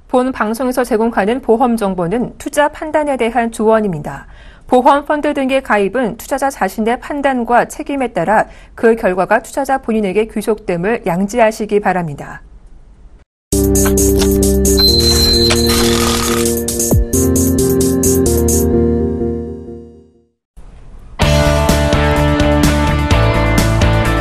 본 방송에서 제공하는 보험 정보는 투자 판단에 대한 조언입니다. 보험 펀드 등의 가입은 투자자 자신의 판단과 책임에 따라 그 결과가 투자자 본인에게 귀속됨을 양지하시기 바랍니다.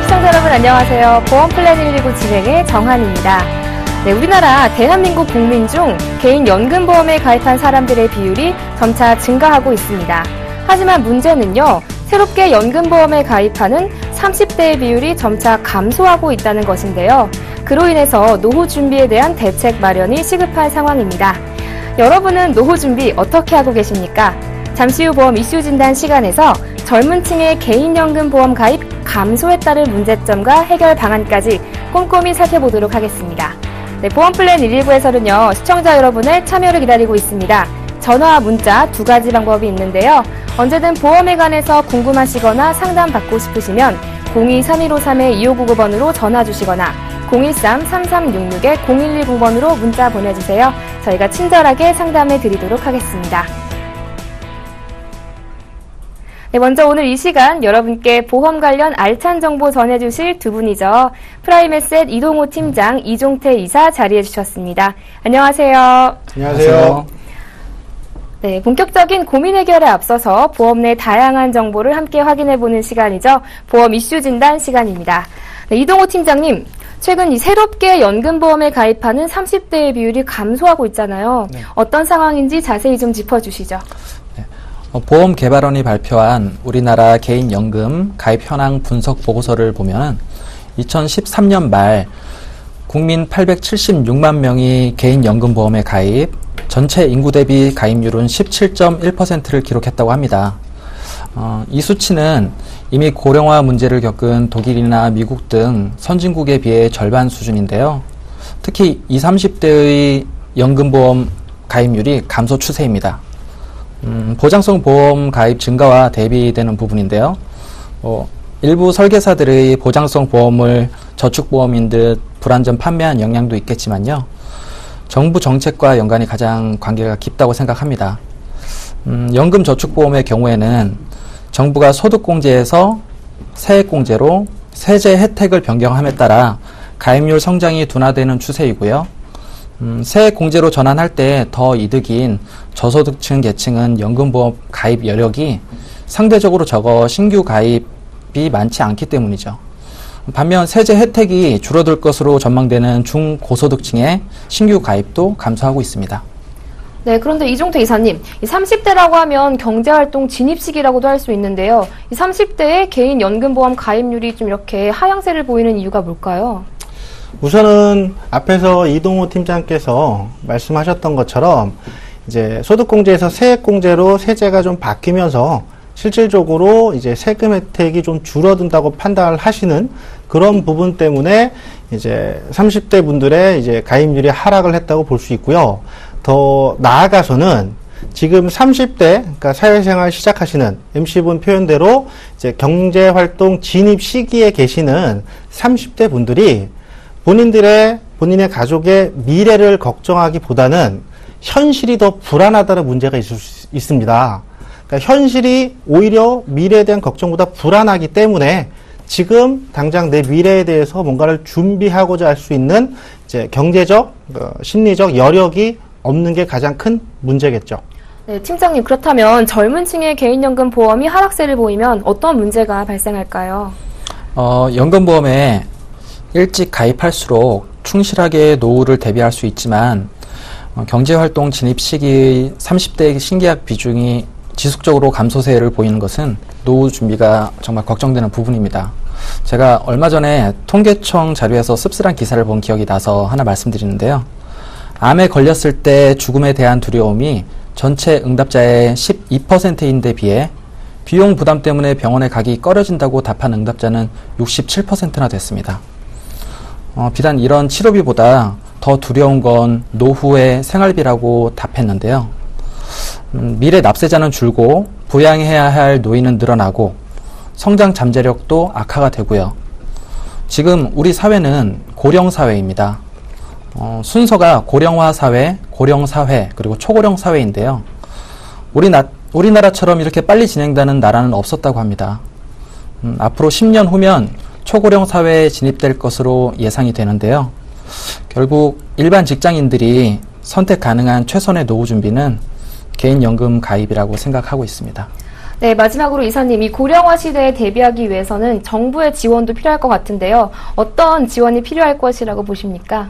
시청자 여러분 안녕하세요. 보험 플랜 119 진행의 정한입니다. 네, 우리나라 대한민국 국민 중 개인 연금보험에 가입한 사람들의 비율이 점차 증가하고 있습니다. 하지만 문제는요, 새롭게 연금보험에 가입하는 30대의 비율이 점차 감소하고 있다는 것인데요. 그로 인해서 노후 준비에 대한 대책 마련이 시급한 상황입니다. 여러분은 노후 준비 어떻게 하고 계십니까? 잠시 후 보험 이슈 진단 시간에서 젊은 층의 개인연금보험 가입 감소에 따른 문제점과 해결 방안까지 꼼꼼히 살펴보도록 하겠습니다. 네, 보험 플랜 119에서는요, 시청자 여러분의 참여를 기다리고 있습니다. 전화와 문자 두 가지 방법이 있는데요. 언제든 보험에 관해서 궁금하시거나 상담받고 싶으시면 02-3153-2599번으로 전화 주시거나 013-3366-0119번으로 문자 보내주세요. 저희가 친절하게 상담해 드리도록 하겠습니다. 네, 먼저 오늘 이 시간 여러분께 보험 관련 알찬 정보 전해주실 두 분이죠. 프라임에셋 이동호 팀장, 이종태 이사 자리해 주셨습니다. 안녕하세요. 안녕하세요. 네, 본격적인 고민 해결에 앞서서 보험 내 다양한 정보를 함께 확인해보는 시간이죠. 보험 이슈 진단 시간입니다. 네, 이동호 팀장님, 최근 이 새롭게 연금보험에 가입하는 30대의 비율이 감소하고 있잖아요. 네. 어떤 상황인지 자세히 좀 짚어주시죠. 네. 보험 개발원이 발표한 우리나라 개인연금 가입 현황 분석 보고서를 보면 2013년 말 국민 876만 명이 개인연금보험에 가입, 전체 인구 대비 가입률은 17.1%를 기록했다고 합니다. 이 수치는 이미 고령화 문제를 겪은 독일이나 미국 등 선진국에 비해 절반 수준인데요. 특히 20, 30대의 연금보험 가입률이 감소 추세입니다. 보장성 보험 가입 증가와 대비되는 부분인데요. 일부 설계사들의 보장성 보험을 저축보험인 듯 불안전 판매한 영향도 있겠지만요. 정부 정책과 연관이 가장 관계가 깊다고 생각합니다. 연금저축보험의 경우에는 정부가 소득공제에서 세액공제로 세제 혜택을 변경함에 따라 가입률 성장이 둔화되는 추세이고요. 세액공제로 전환할 때 더 이득인 저소득층 계층은 연금보험 가입 여력이 상대적으로 적어 신규 가입이 많지 않기 때문이죠. 반면 세제 혜택이 줄어들 것으로 전망되는 중고소득층의 신규 가입도 감소하고 있습니다. 네, 그런데 이종태 이사님, 이 30대라고 하면 경제활동 진입 시기라고도 할 수 있는데요. 이 30대의 개인 연금보험 가입률이 좀 이렇게 하향세를 보이는 이유가 뭘까요? 우선은 앞에서 이동호 팀장께서 말씀하셨던 것처럼 이제 소득공제에서 세액공제로 세제가 좀 바뀌면서 실질적으로 이제 세금 혜택이 좀 줄어든다고 판단을 하시는 그런 부분 때문에 이제 30대 분들의 이제 가입률이 하락을 했다고 볼 수 있고요. 더 나아가서는 지금 30대, 그러니까 사회생활 시작하시는 MC분 표현대로 이제 경제활동 진입 시기에 계시는 30대 분들이 본인의 가족의 미래를 걱정하기보다는 현실이 더 불안하다는 문제가 있을 수 있습니다. 그러니까 현실이 오히려 미래에 대한 걱정보다 불안하기 때문에 지금 당장 내 미래에 대해서 뭔가를 준비하고자 할 수 있는 이제 경제적, 심리적 여력이 없는 게 가장 큰 문제겠죠. 네, 팀장님, 그렇다면 젊은 층의 개인연금 보험이 하락세를 보이면 어떤 문제가 발생할까요? 연금보험에 일찍 가입할수록 충실하게 노후를 대비할 수 있지만 경제활동 진입 시기 30대의 신계약 비중이 지속적으로 감소세를 보이는 것은 노후 준비가 정말 걱정되는 부분입니다. 제가 얼마 전에 통계청 자료에서 씁쓸한 기사를 본 기억이 나서 하나 말씀드리는데요. 암에 걸렸을 때 죽음에 대한 두려움이 전체 응답자의 12%인데 비해 비용 부담 때문에 병원에 가기 꺼려진다고 답한 응답자는 67%나 됐습니다. 비단 이런 치료비보다 더 두려운 건 노후의 생활비라고 답했는데요. 미래 납세자는 줄고 부양해야 할 노인은 늘어나고 성장 잠재력도 악화가 되고요. 지금 우리 사회는 고령 사회입니다. 순서가 고령화 사회, 고령 사회, 그리고 초고령 사회인데요. 우리나라처럼 이렇게 빨리 진행되는 나라는 없었다고 합니다. 앞으로 10년 후면 초고령 사회에 진입될 것으로 예상이 되는데요. 결국 일반 직장인들이 선택 가능한 최선의 노후 준비는 개인연금 가입이라고 생각하고 있습니다. 네, 마지막으로 이사님, 이 고령화 시대에 대비하기 위해서는 정부의 지원도 필요할 것 같은데요. 어떤 지원이 필요할 것이라고 보십니까?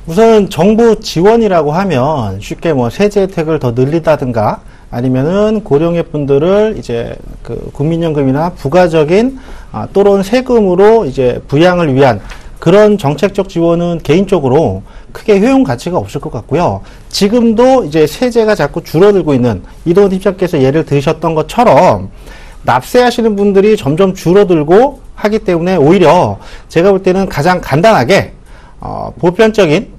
우선 정부 지원이라고 하면 쉽게 뭐 세제 혜택을 더 늘린다든가 아니면은 고령의 분들을 이제 그 국민연금이나 부가적인 또는 세금으로 이제 부양을 위한 그런 정책적 지원은 개인적으로 크게 효용 가치가 없을 것 같고요. 지금도 이제 세제가 자꾸 줄어들고 있는 이동훈 팀장께서 예를 드셨던 것처럼 납세하시는 분들이 점점 줄어들고 하기 때문에 오히려 제가 볼 때는 가장 간단하게 보편적인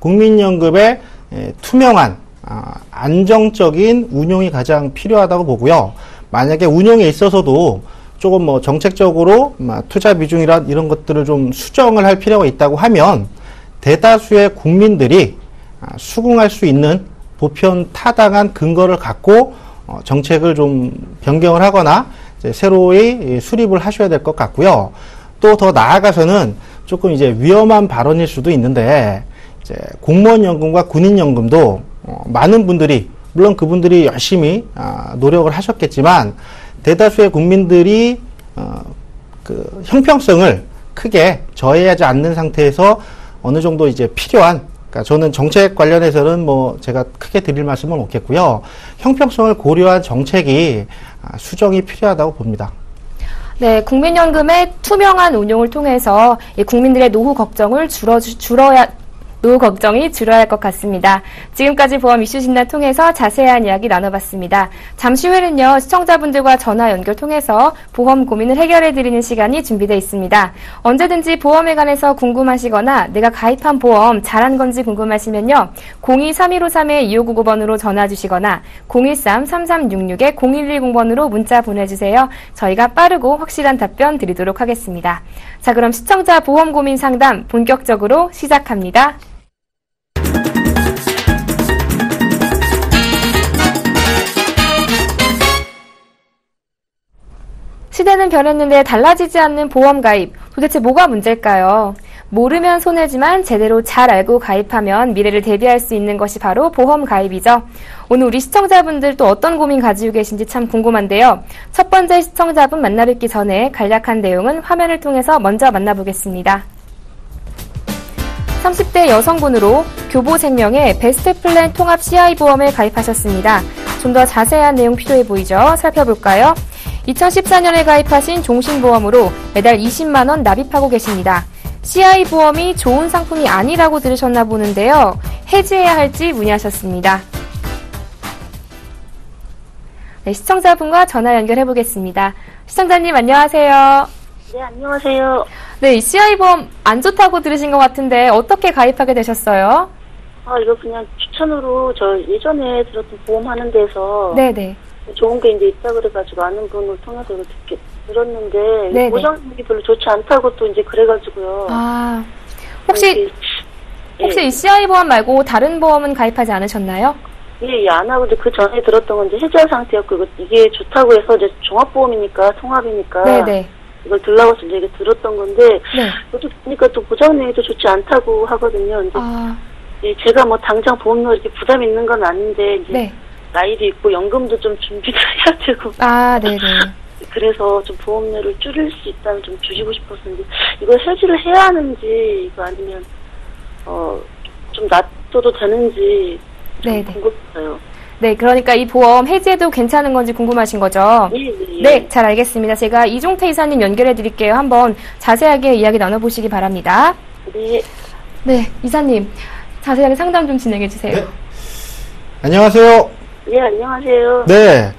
국민연금의 투명한 안정적인 운용이 가장 필요하다고 보고요. 만약에 운용에 있어서도 조금 뭐 정책적으로 투자 비중이란 이런 것들을 좀 수정을 할 필요가 있다고 하면 대다수의 국민들이 수긍할 수 있는 보편 타당한 근거를 갖고 정책을 좀 변경을 하거나 이제 새로이 수립을 하셔야 될 것 같고요. 또 더 나아가서는 조금 이제 위험한 발언일 수도 있는데 이제 공무원연금과 군인연금도 많은 분들이 물론 그분들이 열심히 노력을 하셨겠지만 대다수의 국민들이 그 형평성을 크게 저해하지 않는 상태에서 어느 정도 이제 필요한, 그러니까 저는 정책 관련해서는 뭐 제가 크게 드릴 말씀은 없겠고요. 형평성을 고려한 정책이 수정이 필요하다고 봅니다. 네, 국민연금의 투명한 운용을 통해서 국민들의 노후 걱정을 노후 걱정이 줄어야 할 것 같습니다. 지금까지 보험 이슈 진단 통해서 자세한 이야기 나눠봤습니다. 잠시 후에는요, 시청자분들과 전화 연결 통해서 보험 고민을 해결해드리는 시간이 준비되어 있습니다. 언제든지 보험에 관해서 궁금하시거나 내가 가입한 보험 잘한 건지 궁금하시면요, 02-3153-2599번으로 전화 주시거나 013-3366-0110번으로 문자 보내주세요. 저희가 빠르고 확실한 답변 드리도록 하겠습니다. 자, 그럼 시청자 보험 고민 상담 본격적으로 시작합니다. 시대는 변했는데 달라지지 않는 보험 가입. 도대체 뭐가 문제일까요? 모르면 손해지만 제대로 잘 알고 가입하면 미래를 대비할 수 있는 것이 바로 보험 가입이죠. 오늘 우리 시청자분들 또 어떤 고민 가지고 계신지 참 궁금한데요. 첫 번째 시청자분 만나뵙기 전에 간략한 내용은 화면을 통해서 먼저 만나보겠습니다. 30대 여성분으로 교보생명의 베스트 플랜 통합 CI 보험에 가입하셨습니다. 좀 더 자세한 내용 필요해 보이죠? 살펴볼까요? 2014년에 가입하신 종신보험으로 매달 20만 원 납입하고 계십니다. CI 보험이 좋은 상품이 아니라고 들으셨나 보는데요. 해지해야 할지 문의하셨습니다. 네, 시청자분과 전화 연결해 보겠습니다. 시청자님 안녕하세요. 네, 안녕하세요. 네, 이 CI 보험 안 좋다고 들으신 것 같은데 어떻게 가입하게 되셨어요? 이거 그냥 추천으로 저 예전에 들었던 보험 하는 데서 네네. 좋은 게 이제 있다 그래가지고 아는 분을 통해서 이거 들었는데 네네. 보장이 별로 좋지 않다고 또 이제 그래가지고요. 혹시 이 CI 보험 말고 다른 보험은 가입하지 않으셨나요? 예, 안 하고 이제 그 전에 들었던 건 이제 해지한 상태였고 이게 좋다고 해서 이제 종합보험이니까 통합이니까 네네. 이걸 들라고 해서 이제 들었던 건데 네. 그것도 보니까 또 보장 내용도 좋지 않다고 하거든요. 이제 예, 제가 뭐 당장 보험료 이렇게 부담 있는 건 아닌데 이제 네. 나이도 있고 연금도 좀 준비를 해야 되고. 네네. 그래서 좀 보험료를 줄일 수 있다면 좀 주시고 싶었는데 이걸 해지를 해야 하는지 이거 아니면 좀 놔둬도 되는지 좀 궁금해요. 네, 그러니까 이 보험 해지해도 괜찮은 건지 궁금하신 거죠? 네, 잘 알겠습니다. 제가 이종태 이사님 연결해 드릴게요. 한번 자세하게 이야기 나눠보시기 바랍니다. 네, 이사님 자세하게 상담 좀 진행해 주세요. 네. 안녕하세요. 네, 안녕하세요. 네.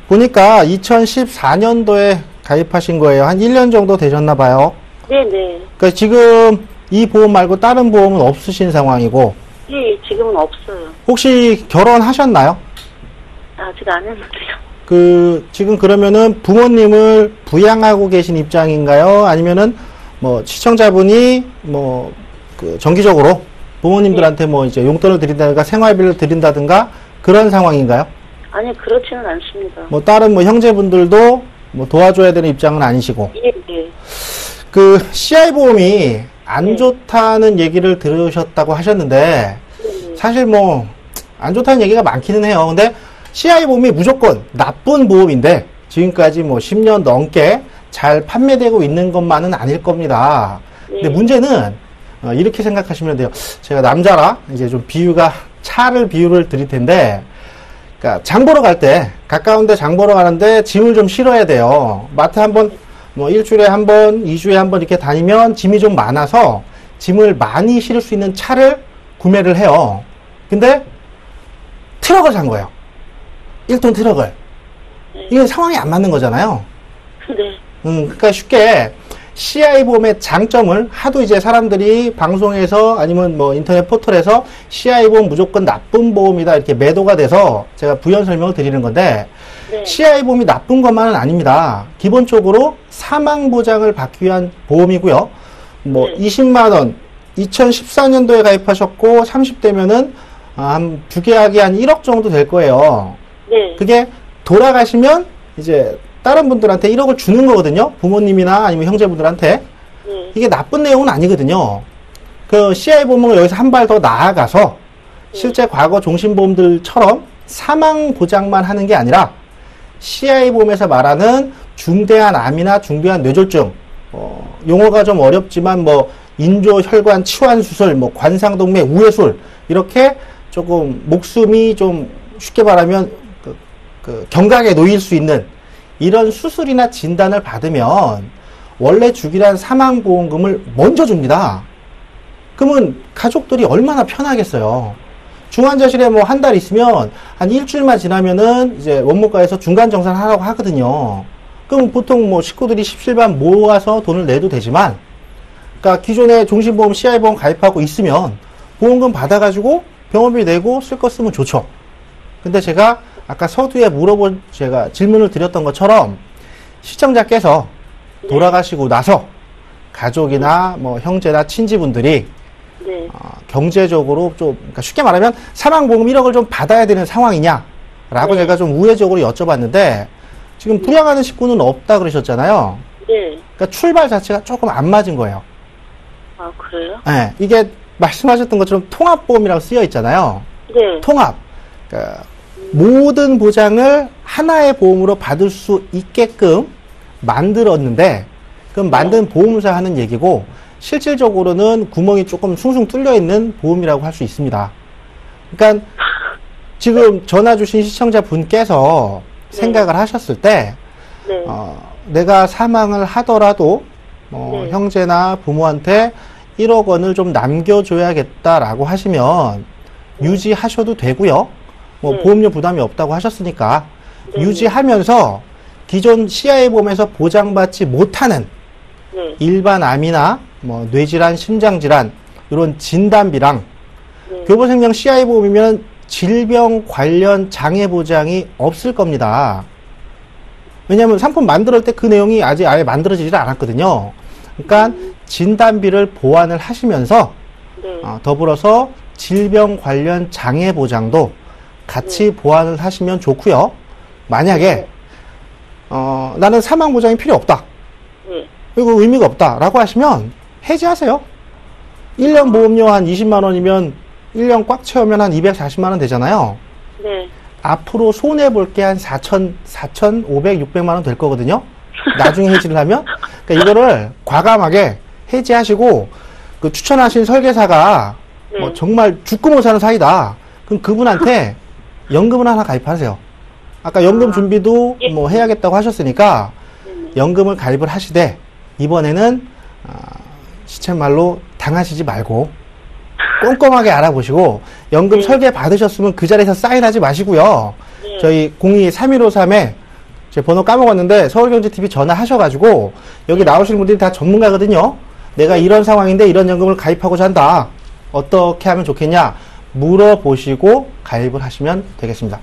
보니까 2014년도에 가입하신 거예요. 한 1년 정도 되셨나 봐요. 네네. 그러니까 지금 이 보험 말고 다른 보험은 없으신 상황이고. 예, 지금은 없어요. 혹시 결혼하셨나요? 아직 안 했는데요. 지금 그러면은 부모님을 부양하고 계신 입장인가요? 아니면은, 시청자분이, 정기적으로 부모님들한테 뭐 이제 용돈을 드린다든가 생활비를 드린다든가 그런 상황인가요? 아니, 그렇지는 않습니다. 뭐 다른 뭐 형제분들도 뭐 도와줘야 되는 입장은 아니시고. 예, 예. 그 CI 보험이 안 좋다는 얘기를 들으셨다고 하셨는데 사실 뭐 안 좋다는 얘기가 많기는 해요. 근데 CI 보험이 무조건 나쁜 보험인데 지금까지 뭐 10년 넘게 잘 판매되고 있는 것만은 아닐 겁니다. 근데 문제는 이렇게 생각하시면 돼요. 제가 남자라 이제 좀 차를 비유를 드릴 텐데, 그러니까 장 보러 갈 때, 가까운데 장 보러 가는데 짐을 좀 실어야 돼요. 마트 한번 뭐 일주일에 한 번, 2주에 한 번 이렇게 다니면 짐이 좀 많아서 짐을 많이 실을 수 있는 차를 구매를 해요. 근데 트럭을 산 거예요. 1톤 트럭을. 이게 상황이 안 맞는 거잖아요. 네. 그러니까 쉽게 CI 보험의 장점을 하도 이제 사람들이 방송에서 아니면 뭐 인터넷 포털에서 CI 보험 무조건 나쁜 보험이다 이렇게 매도가 돼서 제가 부연 설명을 드리는 건데, 네. CI 보험이 나쁜 것만은 아닙니다. 기본적으로 사망 보장을 받기 위한 보험이고요. 뭐 20만 원 2014년도에 가입하셨고 30대면은 한 두개하기 한 1억 정도 될 거예요. 네. 그게 돌아가시면 이제 다른 분들한테 1억을 주는 거거든요. 부모님이나 아니면 형제분들한테. 네. 이게 나쁜 내용은 아니거든요. 그 CI 보험은 여기서 한 발 더 나아가서 실제 과거 종신보험들처럼 사망 보장만 하는 게 아니라 CI 보험에서 말하는 중대한 암이나 중대한 뇌졸중, 용어가 좀 어렵지만 뭐 인조 혈관 치환 수술, 뭐 관상동맥 우회술, 이렇게 조금 목숨이 좀 쉽게 말하면 경각에 놓일 수 있는 이런 수술이나 진단을 받으면 원래 주기로 한 사망보험금을 먼저 줍니다. 그러면 가족들이 얼마나 편하겠어요. 중환자실에 뭐 한 달 있으면 한 일주일만 지나면은 이제 원무과에서 중간정산 하라고 하거든요. 그럼 보통 뭐 식구들이 십실반 모아서 돈을 내도 되지만, 그러니까 기존에 종신보험 CI보험 가입하고 있으면 보험금 받아가지고 병원비 내고 쓸 거 쓰면 좋죠. 근데 제가 아까 서두에 제가 질문을 드렸던 것처럼 시청자께서 돌아가시고 나서 가족이나 뭐 형제나 친지분들이 네. 경제적으로 좀, 그러니까 쉽게 말하면 사망보험 1억을 좀 받아야 되는 상황이냐라고 제가 좀 우회적으로 여쭤봤는데, 지금 부양하는 식구는 없다 그러셨잖아요. 네. 그러니까 출발 자체가 조금 안 맞은 거예요. 아, 그래요? 네, 이게 말씀하셨던 것처럼 통합보험이라고 쓰여 있잖아요. 네. 통합. 그러니까 모든 보장을 하나의 보험으로 받을 수 있게끔 만들었는데, 그럼 만든 보험사 하는 얘기고, 실질적으로는 구멍이 조금 숭숭 뚫려 있는 보험이라고 할 수 있습니다. 그러니까 지금 전화 주신 시청자분께서 생각을 하셨을 때, 네. 내가 사망을 하더라도 형제나 부모한테 1억 원을 좀 남겨줘야겠다라고 하시면 유지하셔도 되고요. 뭐 보험료 부담이 없다고 하셨으니까 유지하면서 기존 CI 보험에서 보장받지 못하는 일반 암이나 뭐 뇌질환, 심장질환 이런 진단비랑 교보생명 CI 보험이면 질병 관련 장애 보장이 없을 겁니다. 왜냐하면 상품 만들 때 그 내용이 아직 아예 만들어지질 않았거든요. 그러니까 진단비를 보완을 하시면서 더불어서 질병 관련 장애 보장도 같이 보완을 하시면 좋고요. 만약에 나는 사망 보장이 필요 없다. 그리고 의미가 없다라고 하시면 해지하세요. 1년 보험료 한 20만 원이면 1년 꽉 채우면 한 240만 원 되잖아요. 네. 앞으로 손해볼 게 한 4,500, 600만 원 될 거거든요. 나중에 해지를 하면. 그러니까 이거를 과감하게 해지하시고, 그 추천하신 설계사가 뭐 정말 죽고 못 사는 사이다. 그럼 그분한테 연금을 하나 가입하세요. 아까 연금 준비도 뭐 해야겠다고 하셨으니까 연금을 가입을 하시되, 이번에는 시쳇말로 당하시지 말고 꼼꼼하게 알아보시고 연금 설계 받으셨으면 그 자리에서 사인하지 마시고요. 저희 02-3153에 제 번호 까먹었는데 서울경제TV 전화하셔가지고 여기 나오시는 분들이 다 전문가거든요. 내가 이런 상황인데 이런 연금을 가입하고자 한다. 어떻게 하면 좋겠냐 물어보시고 가입을 하시면 되겠습니다.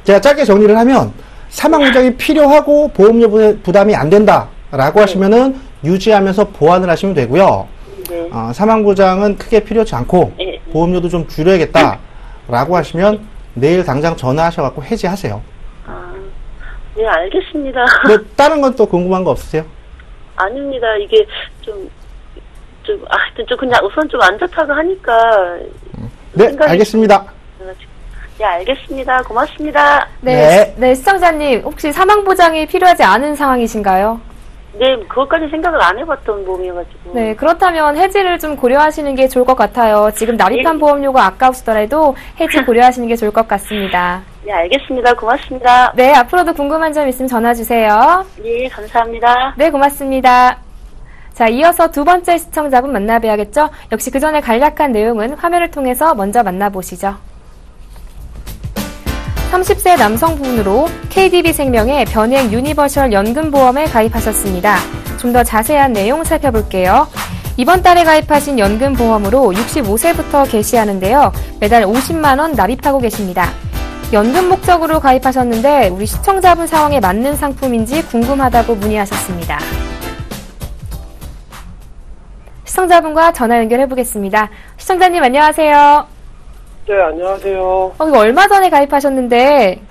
제가 짧게 정리를 하면 사망보장이 필요하고 보험료 부담이 안 된다라고 하시면은 유지하면서 보완을 하시면 되고요. 네. 사망보장은 크게 필요치 않고 네. 보험료도 좀 줄여야겠다라고 하시면 내일 당장 전화하셔갖고 해지하세요. 네, 알겠습니다. 뭐 다른 건 또 궁금한 거 없으세요? 아닙니다. 이게 하여튼 좀 그냥 우선 좀 안 좋다고 하니까. 네, 알겠습니다. 네, 알겠습니다. 고맙습니다. 네, 시청자님, 혹시 사망보장이 필요하지 않은 상황이신가요? 네, 그것까지 생각을 안 해봤던 보험이어가지고. 네, 그렇다면 해지를 좀 고려하시는 게 좋을 것 같아요. 지금 납입한 보험료가 아까우시더라도 해지 고려하시는 게 좋을 것 같습니다. 네, 알겠습니다. 고맙습니다. 네, 앞으로도 궁금한 점 있으면 전화 주세요. 네, 감사합니다. 네, 고맙습니다. 자, 이어서 두 번째 시청자분 만나봐야겠죠? 역시 그 전에 간략한 내용은 화면을 통해서 먼저 만나보시죠. 30세 남성분으로 KDB생명의 변액 유니버셜 연금보험에 가입하셨습니다. 좀 더 자세한 내용 살펴볼게요. 이번 달에 가입하신 연금보험으로 65세부터 개시하는데요. 매달 50만 원 납입하고 계십니다. 연금 목적으로 가입하셨는데 우리 시청자분 상황에 맞는 상품인지 궁금하다고 문의하셨습니다. 시청자분과 전화 연결해 보겠습니다. 시청자님 안녕하세요. 네, 안녕하세요. 이거 얼마 전에 가입하셨는데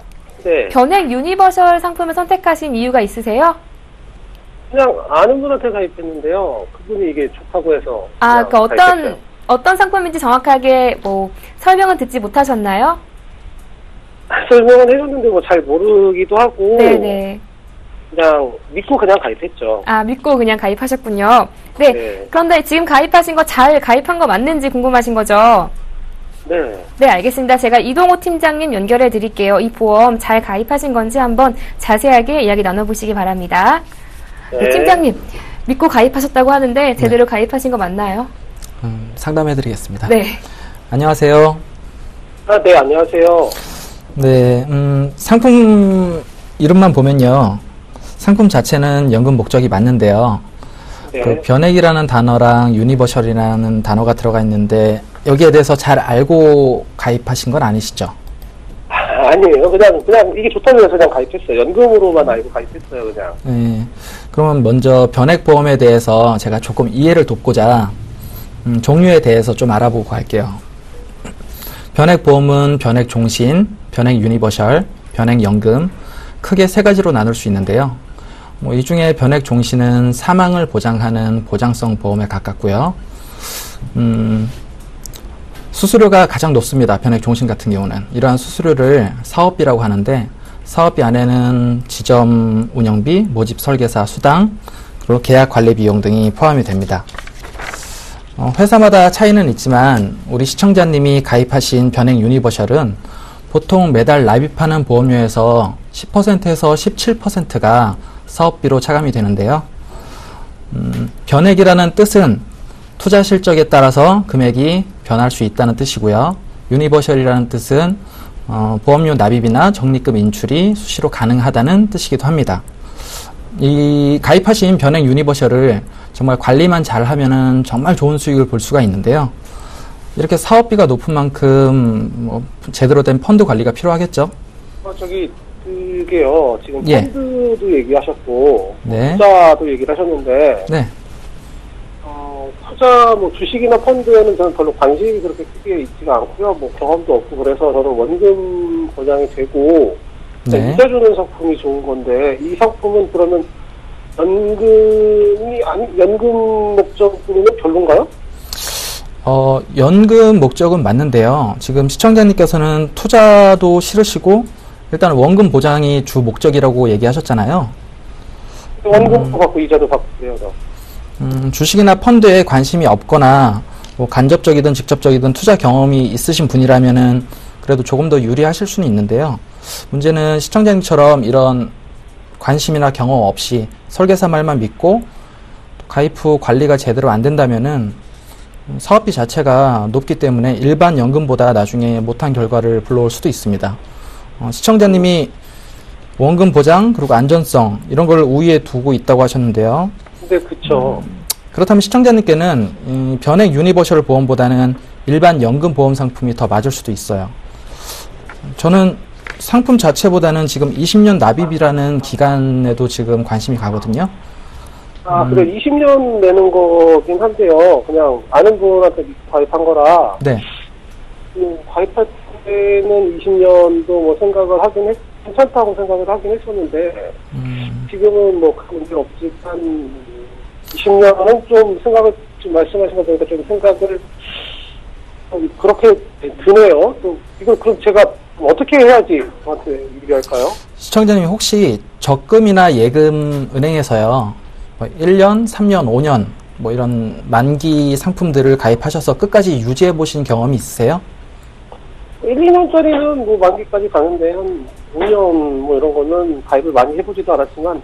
네. 변액 유니버셜 상품을 선택하신 이유가 있으세요? 그냥 아는 분한테 가입했는데요. 그분이 이게 좋다고 해서. 어떤 상품인지 정확하게 설명은 듣지 못하셨나요? 설명은 해줬는데 잘 모르기도 하고. 네네. 그냥 믿고 그냥 가입했죠. 믿고 그냥 가입하셨군요. 네. 네. 그런데 지금 가입하신 거 잘 가입한 거 맞는지 궁금하신 거죠? 네. 네, 알겠습니다. 제가 이동호 팀장님 연결해 드릴게요. 이 보험 잘 가입하신 건지 한번 자세하게 이야기 나눠보시기 바랍니다. 네, 팀장님, 믿고 가입하셨다고 하는데 제대로 가입하신 거 맞나요? 상담해 드리겠습니다. 네. 안녕하세요. 네, 안녕하세요. 네, 상품 이름만 보면요. 상품 자체는 연금 목적이 맞는데요. 네. 그 변액이라는 단어랑 유니버셜이라는 단어가 들어가 있는데 여기에 대해서 잘 알고 가입하신 건 아니시죠? 아니에요. 그냥 이게 좋다고 해서 그냥 가입했어요. 연금으로만 알고 가입했어요, 그냥. 네. 그러면 먼저 변액보험에 대해서 제가 조금 이해를 돕고자 종류에 대해서 좀 알아보고 갈게요. 변액보험은 변액종신, 변액유니버셜, 변액연금 크게 세 가지로 나눌 수 있는데요. 이 중에 변액종신은 사망을 보장하는 보장성 보험에 가깝고요. 수수료가 가장 높습니다. 변액종신 같은 경우는. 이러한 수수료를 사업비라고 하는데 사업비 안에는 지점 운영비, 모집 설계사 수당, 그리고 계약 관리 비용 등이 포함이 됩니다. 회사마다 차이는 있지만 우리 시청자님이 가입하신 변액 유니버셜은 보통 매달 납입하는 보험료에서 10%에서 17%가 사업비로 차감이 되는데요. 변액이라는 뜻은 투자 실적에 따라서 금액이 변할 수 있다는 뜻이고요. 유니버셜이라는 뜻은 보험료 납입이나 적립금 인출이 수시로 가능하다는 뜻이기도 합니다. 이 가입하신 변액 유니버셜을 정말 관리만 잘하면은 정말 좋은 수익을 볼 수가 있는데요. 이렇게 사업비가 높은 만큼 제대로 된 펀드 관리가 필요하겠죠. 그게요. 지금 펀드도 얘기하셨고 네. 투자도 얘기를 하셨는데 네. 투자 주식이나 펀드에는 저는 별로 관심이 그렇게 크게 있지가 않고요. 경험도 없고 그래서 저는 원금 보장이 되고 네. 이자 주는 상품이 좋은 건데 이 상품은 그러면 연금 목적으로는 별론가요? 연금 목적은 맞는데요. 지금 시청자님께서는 투자도 싫으시고 일단 원금 보장이 주 목적이라고 얘기하셨잖아요. 원금도 받고 이자도 받고 그래요. 주식이나 펀드에 관심이 없거나 간접적이든 직접적이든 투자 경험이 있으신 분이라면은 그래도 조금 더 유리하실 수는 있는데요. 문제는 시청자님처럼 이런 관심이나 경험 없이 설계사 말만 믿고 가입 후 관리가 제대로 안 된다면은 사업비 자체가 높기 때문에 일반 연금보다 나중에 못한 결과를 불러올 수도 있습니다. 시청자님이 원금 보장 그리고 안전성 이런 걸 우위에 두고 있다고 하셨는데요. 네, 그렇죠. 그렇다면 시청자님께는 변액 유니버셜 보험보다는 일반 연금 보험 상품이 더 맞을 수도 있어요. 저는 상품 자체보다는 지금 20년 납입이라는 기간에도 지금 관심이 가거든요. 그래 20년 내는 거긴 한데요. 그냥 아는 분한테 가입한 거라. 네. 가입할 때는 20년도 뭐 생각을 괜찮다고 생각을 하긴 했었는데, 지금은 뭐 큰 문제 없지만, 20년은 좀 생각을, 좀 말씀하신 거 보니까 좀 생각을, 그렇게 드네요. 또, 이걸 그럼 제가 어떻게 해야지 저한테 유리할까요? 시청자님이 혹시 적금이나 예금 은행에서요, 뭐 1년, 3년, 5년, 뭐 이런 만기 상품들을 가입하셔서 끝까지 유지해 보신 경험이 있으세요? 1, 2년짜리는 뭐 만기까지 가는데 한 5년 뭐 이런 거는 가입을 많이 해보지도 않았지만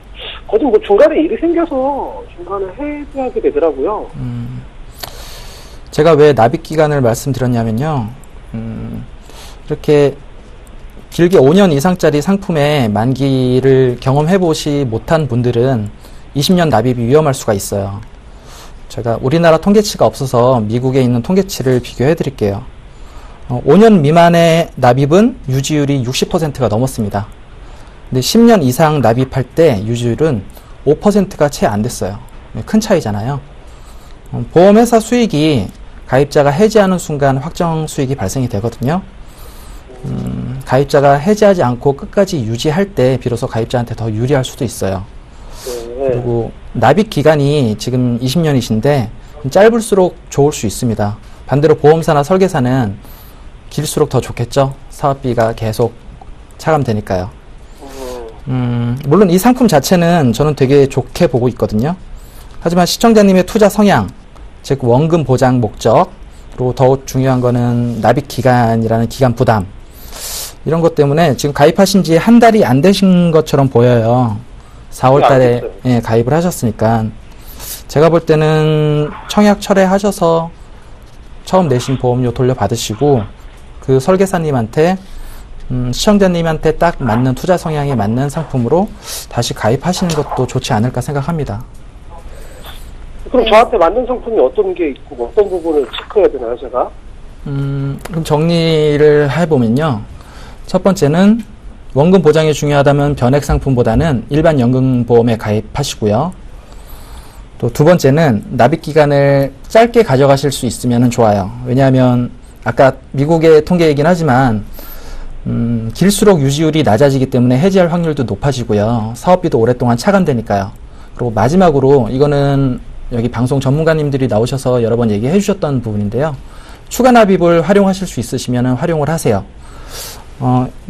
거기 뭐 중간에 일이 생겨서 중간에 해지하게 되더라고요. 제가 왜 납입 기간을 말씀드렸냐면요. 이렇게 길게 5년 이상짜리 상품의 만기를 경험해 보시 못한 분들은 20년 납입이 위험할 수가 있어요. 제가 우리나라 통계치가 없어서 미국에 있는 통계치를 비교해 드릴게요. 5년 미만의 납입은 유지율이 60%가 넘었습니다. 근데 10년 이상 납입할 때 유지율은 5%가 채 안 됐어요. 큰 차이잖아요. 보험회사 수익이 가입자가 해지하는 순간 확정 수익이 발생이 되거든요. 가입자가 해지하지 않고 끝까지 유지할 때 비로소 가입자한테 더 유리할 수도 있어요. 그리고 납입 기간이 지금 20년이신데 짧을수록 좋을 수 있습니다. 반대로 보험사나 설계사는 길수록 더 좋겠죠. 사업비가 계속 차감되니까요. 물론 이 상품 자체는 저는 되게 좋게 보고 있거든요. 하지만 시청자님의 투자 성향, 즉 원금 보장 목적, 그리고 더욱 중요한 거는 납입 기간이라는 기간 부담, 이런 것 때문에 지금 가입하신 지 한 달이 안 되신 것처럼 보여요. 4월 달에 가입을 하셨으니까. 제가 볼 때는 청약 철회하셔서 처음 내신 보험료 돌려받으시고 그 설계사님한테 시청자님한테 딱 맞는 투자 성향에 맞는 상품으로 다시 가입하시는 것도 좋지 않을까 생각합니다. 그럼 저한테 맞는 상품이 어떤 게 있고 어떤 부분을 체크해야 되나요, 제가? 그럼 정리를 해보면요. 첫 번째는 원금 보장이 중요하다면 변액 상품보다는 일반 연금보험에 가입하시고요. 또 두 번째는 납입 기간을 짧게 가져가실 수 있으면 좋아요. 왜냐하면 아까 미국의 통계이긴 하지만 길수록 유지율이 낮아지기 때문에 해지할 확률도 높아지고요. 사업비도 오랫동안 차감되니까요. 그리고 마지막으로 이거는 여기 방송 전문가님들이 나오셔서 여러 번 얘기해 주셨던 부분인데요. 추가 납입을 활용하실 수 있으시면 활용을 하세요.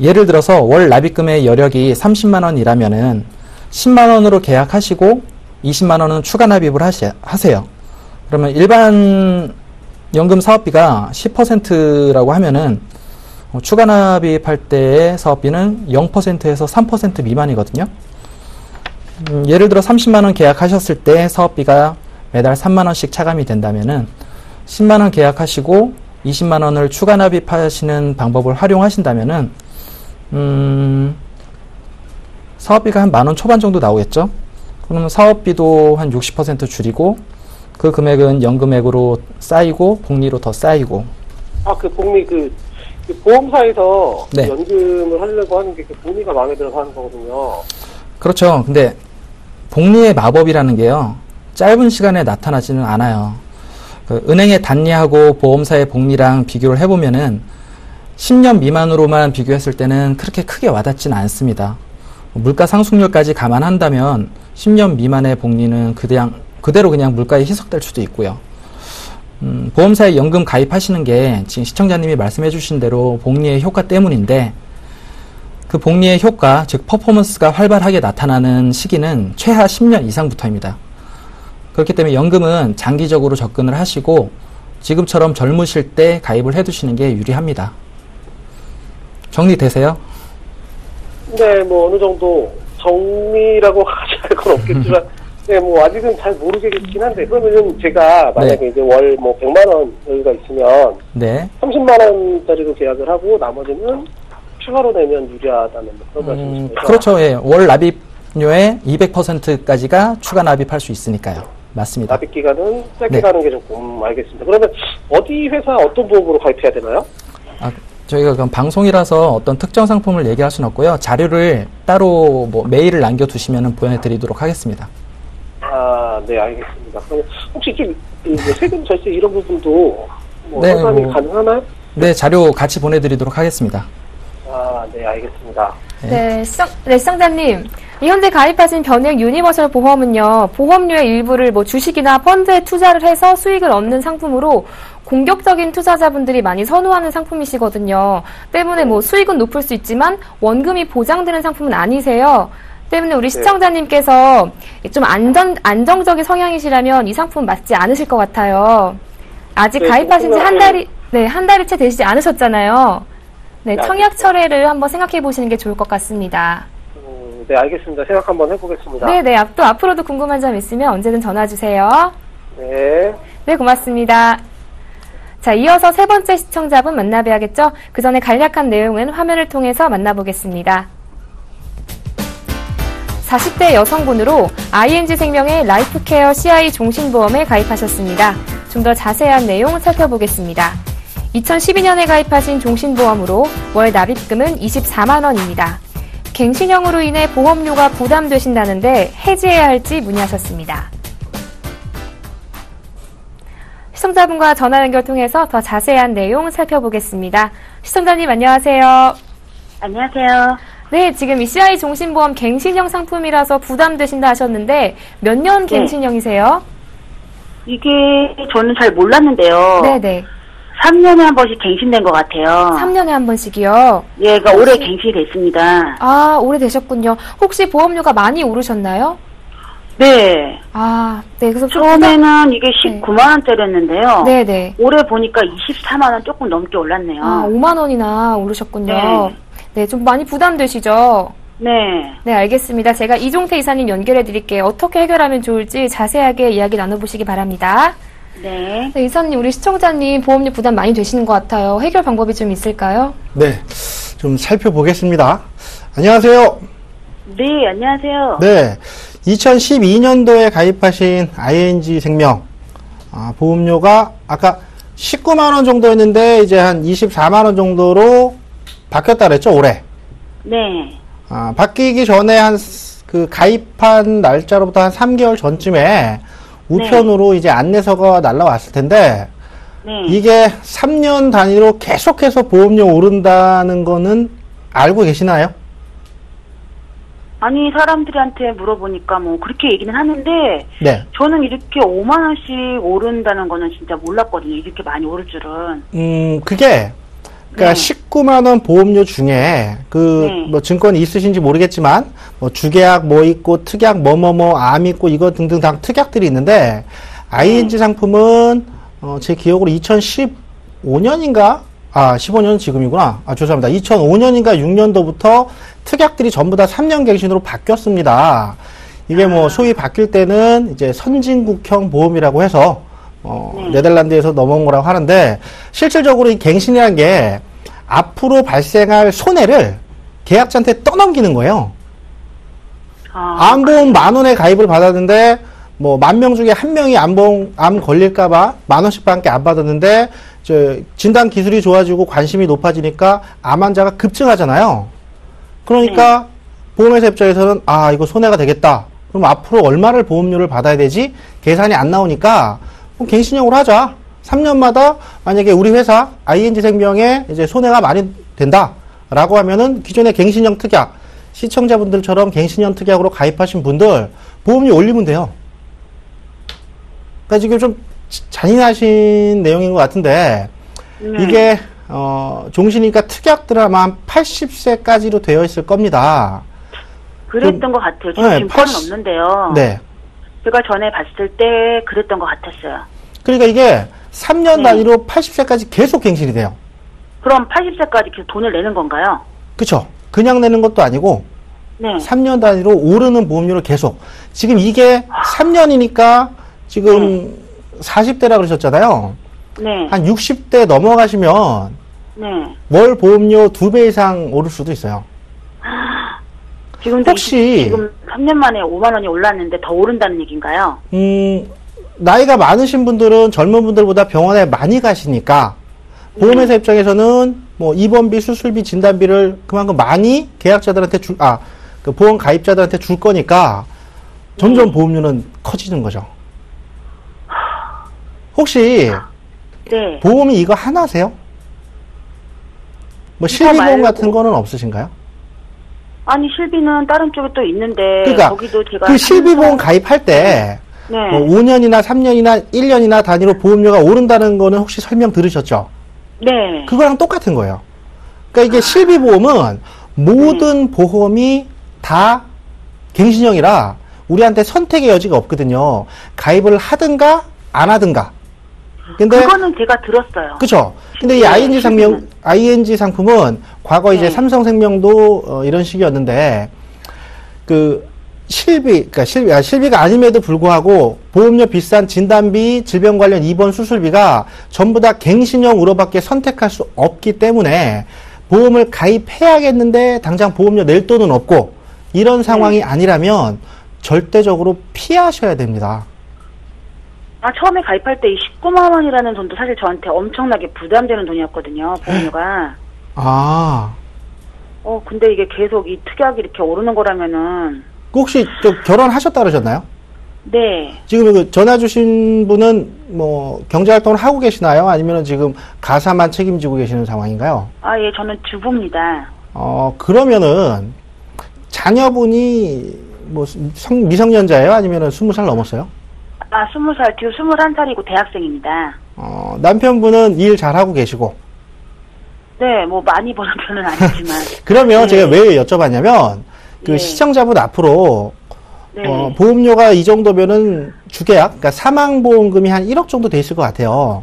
예를 들어서 월 납입금의 여력이 30만 원이라면은 10만 원으로 계약하시고 20만 원은 추가 납입을 하세요. 그러면 일반 연금 사업비가 10%라고 하면은 추가 납입할 때의 사업비는 0%에서 3% 미만이거든요. 예를 들어 30만 원 계약하셨을 때 사업비가 매달 3만 원씩 차감이 된다면은 10만 원 계약하시고 20만 원을 추가 납입하시는 방법을 활용하신다면은 사업비가 한 10,000원 초반 정도 나오겠죠. 그러면 사업비도 한 60% 줄이고 그 금액은 연금액으로 쌓이고 복리로 더 쌓이고. 그 복리 그 보험사에서 네. 연금을 하려고 하는 게 복리가 마음에 들어서 하는 거거든요. 그렇죠. 근데 복리의 마법이라는 게요. 짧은 시간에 나타나지는 않아요. 그 은행의 단리하고 보험사의 복리랑 비교를 해보면은 10년 미만으로만 비교했을 때는 그렇게 크게 와닿지는 않습니다. 물가 상승률까지 감안한다면 10년 미만의 복리는 그대로 그냥 물가에 희석될 수도 있고요. 보험사에 연금 가입하시는 게 지금 시청자님이 말씀해 주신 대로 복리의 효과 때문인데 그 복리의 효과, 즉 퍼포먼스가 활발하게 나타나는 시기는 최하 10년 이상부터입니다. 그렇기 때문에 연금은 장기적으로 접근을 하시고 지금처럼 젊으실 때 가입을 해두시는 게 유리합니다. 정리되세요? 네, 뭐 어느 정도 정리라고 하지 할 건 없겠지만 네, 뭐 아직은 잘 모르겠긴 한데 그러면 제가 만약에 이제 월 뭐 100만 원 여유가 있으면 30만 원짜리로 계약을 하고 나머지는 추가로 내면 유리하다는 그런 말씀이시죠? 그렇죠. 예. 월 납입료의 200%까지가 추가 납입할 수 있으니까요. 맞습니다. 납입 기간은 짧게 가는 게 조금 알겠습니다. 그러면 어디 회사 어떤 보험으로 가입해야 되나요? 저희가 그럼 방송이라서 어떤 특정 상품을 얘기할 수는 없고요. 자료를 따로 뭐 메일을 남겨두시면 보내드리도록 하겠습니다. 네, 알겠습니다. 그럼 혹시 좀 세금 절세 이런 부분도 네, 상담이 가능하나요? 네, 자료 같이 보내드리도록 하겠습니다. 네, 알겠습니다. 네, 시청자님. 현재 가입하신 변액 유니버설 보험은요, 보험료의 일부를 주식이나 펀드에 투자를 해서 수익을 얻는 상품으로 공격적인 투자자분들이 많이 선호하는 상품이시거든요. 때문에 수익은 높을 수 있지만 원금이 보장되는 상품은 아니세요. 때문에 우리 시청자님께서 좀 안정적인 성향이시라면 이 상품 맞지 않으실 것 같아요. 아직 가입하신 지 한 달이 채 되시지 않으셨잖아요. 네, 청약 철회를 한번 생각해 보시는 게 좋을 것 같습니다. 네, 알겠습니다. 생각 한번 해보겠습니다. 네, 또 앞으로도 궁금한 점 있으면 언제든 전화 주세요. 네. 네, 고맙습니다. 자, 이어서 세 번째 시청자분 만나봐야겠죠? 그 전에 간략한 내용은 화면을 통해서 만나보겠습니다. 40대 여성분으로 ING생명의 라이프케어 CI 종신보험에 가입하셨습니다. 좀 더 자세한 내용 살펴보겠습니다. 2012년에 가입하신 종신보험으로 월 납입금은 24만 원입니다. 갱신형으로 인해 보험료가 부담되신다는데 해지해야 할지 문의하셨습니다. 시청자분과 전화 연결 통해서 더 자세한 내용 살펴보겠습니다. 시청자님 안녕하세요. 안녕하세요. 네, 지금 이 CI 종신보험 갱신형 상품이라서 부담되신다 하셨는데 몇 년 갱신형이세요? 이게 저는 잘 몰랐는데요. 네네. 3년에 한 번씩 갱신된 것 같아요. 3년에 한 번씩이요? 예, 그러니까 올해 갱신이 됐습니다. 아, 오래되셨군요. 혹시 보험료가 많이 오르셨나요? 네. 네. 그래서 처음에는 이게 19만 원짜리였는데요. 네네. 올해 보니까 24만 원 조금 넘게 올랐네요. 5만 원이나 오르셨군요. 네, 좀 많이 부담되시죠? 네. 네, 알겠습니다. 제가 이종태 이사님 연결해 드릴게요. 어떻게 해결하면 좋을지 자세하게 이야기 나눠보시기 바랍니다. 네. 네, 이사님, 우리 시청자님 보험료 부담 많이 되시는 것 같아요. 해결 방법이 좀 있을까요? 네, 좀 살펴보겠습니다. 안녕하세요. 네, 안녕하세요. 네, 2012년도에 가입하신 ING생명 보험료가 아까 19만 원 정도였는데 이제 한 24만 원 정도로 바뀌었다 그랬죠, 올해? 네. 바뀌기 전에 가입한 날짜로부터 한 3개월 전쯤에 우편으로 이제 안내서가 날라왔을 텐데, 이게 3년 단위로 계속해서 보험료 오른다는 거는 알고 계시나요? 아니, 사람들한테 물어보니까 그렇게 얘기는 하는데, 네. 저는 이렇게 5만 원씩 오른다는 거는 진짜 몰랐거든요. 이렇게 많이 오를 줄은. 그게, 그러니까 19만 원 보험료 중에 증권이 있으신지 모르겠지만 주계약 있고 특약 암 있고 이거 등등 다 특약들이 있는데 ING 상품은 제 기억으로 2015년인가 15년은 지금이구나. 죄송합니다. 2005년인가 6년도부터 특약들이 전부 다 3년 갱신으로 바뀌었습니다. 이게 소위 바뀔 때는 이제 선진국형 보험이라고 해서 네덜란드에서 넘어온 거라고 하는데, 실질적으로 이 갱신이라는 게 앞으로 발생할 손해를 계약자한테 떠넘기는 거예요. 암보험 10,000원에 가입을 받았는데, 10,000명 중에 1명이 암 걸릴까봐 10,000원씩 밖에 안 받았는데, 진단 기술이 좋아지고 관심이 높아지니까 암 환자가 급증하잖아요. 그러니까 보험회사 입장에서는 이거 손해가 되겠다. 그럼 앞으로 얼마를 보험료를 받아야 되지? 계산이 안 나오니까 갱신형으로 하자. 3년마다 만약에 우리 회사 ING생명에 이제 손해가 많이 된다라고 하면은 기존의 갱신형 특약, 시청자분들처럼 갱신형 특약으로 가입하신 분들 보험료 올리면 돼요. 그러니까 지금 좀 잔인하신 내용인 것 같은데, 이게 종신이니까 특약들 아마 한 80세까지로 되어 있을 겁니다. 그랬던 것 같아요. 지금 증권은 없는데요. 네. 제가 전에 봤을 때 그랬던 것 같았어요. 그러니까 이게 3년 단위로 80세까지 계속 갱신이 돼요. 그럼 80세까지 계속 돈을 내는 건가요? 그쵸. 그냥 내는 것도 아니고 3년 단위로 오르는 보험료를 계속. 지금 이게 3년이니까 지금 40대라 그러셨잖아요. 한 60대 넘어가시면 월 보험료 2배 이상 오를 수도 있어요. 지금 3년 만에 5만 원이 올랐는데 더 오른다는 얘기인가요? 나이가 많으신 분들은 젊은 분들보다 병원에 많이 가시니까 보험회사 입장에서는 입원비, 수술비, 진단비를 그만큼 많이 계약자들한테 그 보험 가입자들한테 줄 거니까 점점 보험료는 커지는 거죠. 혹시 네. 보험이 이거 하나세요? 뭐 실비보험 같은 거는 없으신가요? 아니 실비는 다른 쪽에 또 있는데 그러니까 거기도 제가 그 실비보험 가입할 때 네. 뭐 5년이나 3년이나 1년이나 단위로 보험료가 오른다는 거는 혹시 설명 들으셨죠? 네. 그거랑 똑같은 거예요. 그러니까 이게 실비보험은 모든 보험이 다 갱신형이라 우리한테 선택의 여지가 없거든요. 가입을 하든가 안 하든가. 근데 그거는 제가 들었어요. 그죠? 근데 이 ING 상품은 과거 이제 삼성생명도 이런 식이었는데 그 실비가 아님에도 불구하고 보험료 비싼 진단비, 질병 관련 입원 수술비가 전부 다 갱신형으로밖에 선택할 수 없기 때문에 보험을 가입해야겠는데 당장 보험료 낼 돈은 없고 이런 상황이 아니라면 절대적으로 피하셔야 됩니다. 처음에 가입할 때 이 19만 원이라는 돈도 사실 저한테 엄청나게 부담되는 돈이었거든요, 보험료가. 근데 이게 계속 이 특약이 이렇게 오르는 거라면은. 혹시 결혼하셨다 그러셨나요? 네. 지금 그 전화 주신 분은 뭐 경제활동을 하고 계시나요? 아니면 지금 가사만 책임지고 계시는 상황인가요? 예, 저는 주부입니다. 그러면은 자녀분이 뭐 미성년자예요? 아니면 20살 넘었어요? 20살, 뒤로 21살이고 대학생입니다. 남편분은 일 잘하고 계시고? 네, 뭐 많이 버는 편은 아니지만. 그러면 네. 제가 왜 여쭤봤냐면, 네. 시청자분 앞으로, 네. 보험료가 이 정도면은 주계약, 그러니까 사망보험금이 한 1억 정도 돼 있을 것 같아요.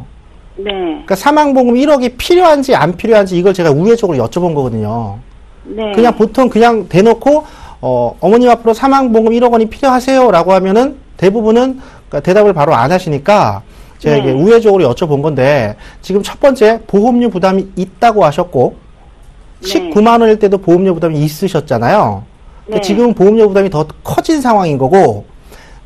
네. 그러니까 사망보험 1억이 필요한지 안 필요한지 이걸 제가 우회적으로 여쭤본 거거든요. 네. 그냥 보통 그냥 대놓고, 어머님 앞으로 사망보험 1억 원이 필요하세요? 라고 하면은 대부분은 그러니까 대답을 바로 안 하시니까 제가 이게 우회적으로 여쭤본 건데 지금 첫 번째 보험료 부담이 있다고 하셨고 19만 원일 때도 보험료 부담이 있으셨잖아요. 네. 지금은 보험료 부담이 더 커진 상황인 거고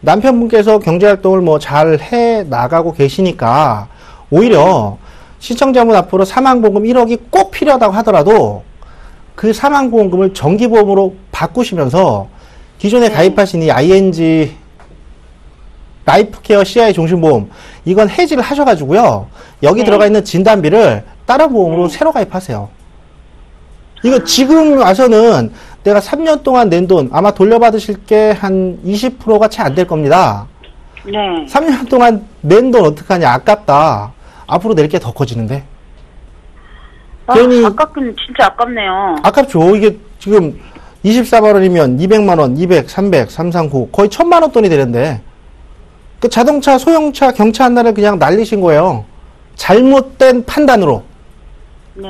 남편분께서 경제활동을 뭐 잘 해 나가고 계시니까 오히려 시청자분 앞으로 사망보험 1억이 꼭 필요하다고 하더라도 그 사망보험금을 정기보험으로 바꾸시면서 기존에 가입하신 이 ING 라이프케어 CI 종신보험 이건 해지를 하셔가지고요. 여기 들어가 있는 진단비를 다른 보험으로 새로 가입하세요. 이거 지금 와서는 내가 3년 동안 낸 돈 아마 돌려받으실 게 한 20%가 채 안 될 겁니다. 네. 3년 동안 낸 돈 어떡하냐 아깝다. 앞으로 낼 게 더 커지는데. 괜히 아깝긴 진짜 아깝네요. 아깝죠. 이게 지금 24만 원이면 200만 원, 200, 300, 339 거의 1000만 원 돈이 되는데 그 자동차, 소형차, 경차 하나를 그냥 날리신 거예요. 잘못된 판단으로. 네.